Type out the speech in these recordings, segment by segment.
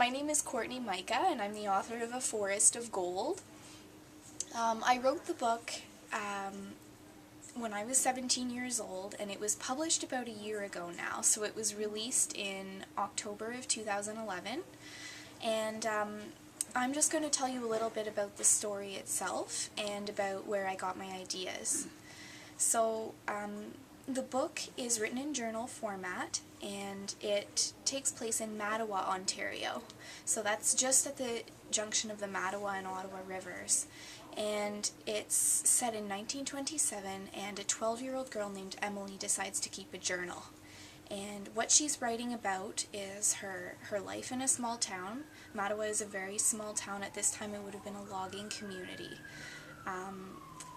My name is Courtney Maika, and I'm the author of A Forest of Gold. I wrote the book when I was 17 years old, and it was published about a year ago now, so it was released in October of 2011. And I'm just going to tell you a little bit about the story itself and about where I got my ideas. So, the book is written in journal format, and it takes place in Mattawa, Ontario. So that's just at the junction of the Mattawa and Ottawa rivers. And it's set in 1927, and a 12-year-old girl named Emily decides to keep a journal. And what she's writing about is her life in a small town. Mattawa is a very small town. At this time it would have been a logging community.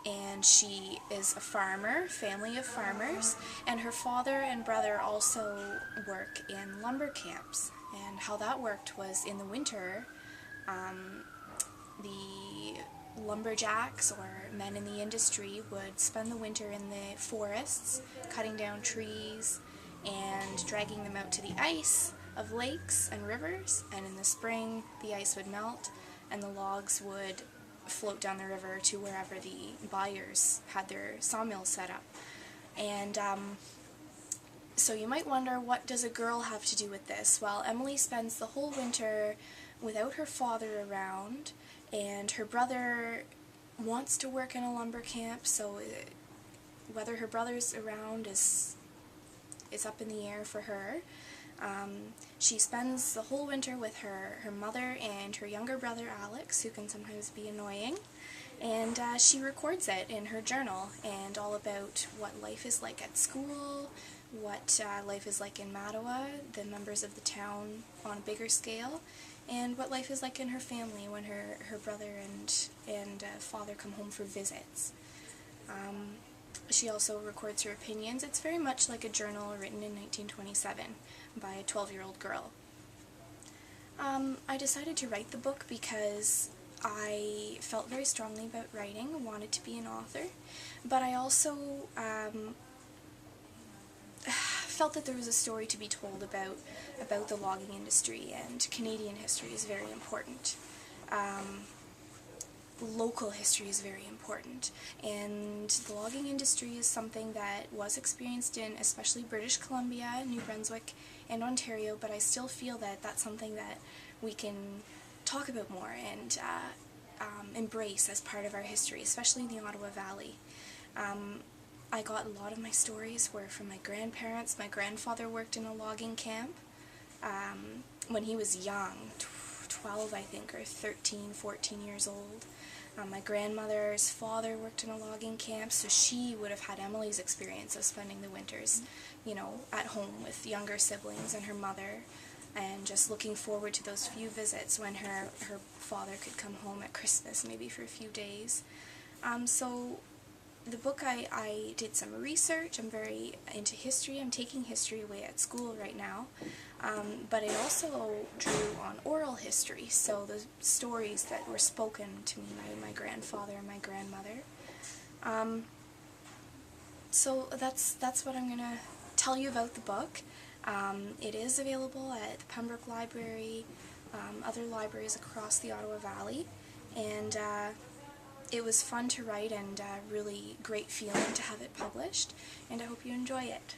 And she is a farmer, family of farmers, and her father and brother also work in lumber camps. And how that worked was in the winter, the lumberjacks or men in the industry would spend the winter in the forests, cutting down trees and dragging them out to the ice of lakes and rivers, and in the spring the ice would melt and the logs would float down the river to wherever the buyers had their sawmill set up. And so you might wonder, what does a girl have to do with this? Well, Emily spends the whole winter without her father around, and her brother wants to work in a lumber camp, so whether her brother's around is up in the air for her. She spends the whole winter with her mother and her younger brother Alex, who can sometimes be annoying, and she records it in her journal, and all about what life is like at school, what life is like in Mattawa, the members of the town on a bigger scale, and what life is like in her family when her brother and father come home for visits. She also records her opinions. It's very much like a journal written in 1927 by a 12-year-old girl. I decided to write the book because I felt very strongly about writing, wanted to be an author, but I also felt that there was a story to be told about the logging industry, and Canadian history is very important. Local history is very important, and the logging industry is something that was experienced in especially British Columbia, New Brunswick, and Ontario, but I still feel that that's something that we can talk about more and embrace as part of our history, especially in the Ottawa Valley. I got a lot of my stories were from my grandparents. My grandfather worked in a logging camp when he was young, 12 I think, or 13, 14 years old. My grandmother's father worked in a logging camp, so she would have had Emily's experience of spending the winters, you know, at home with younger siblings and her mother, and just looking forward to those few visits when her father could come home at Christmas, maybe for a few days. So the book, I did some research. I'm very into history. I'm taking history away at school right now, but I also drew on oral history, so the stories that were spoken to me by my grandfather and my grandmother. So that's what I'm going to tell you about the book. It is available at the Pembroke Library, other libraries across the Ottawa Valley, and it was fun to write and really great feeling to have it published, and I hope you enjoy it.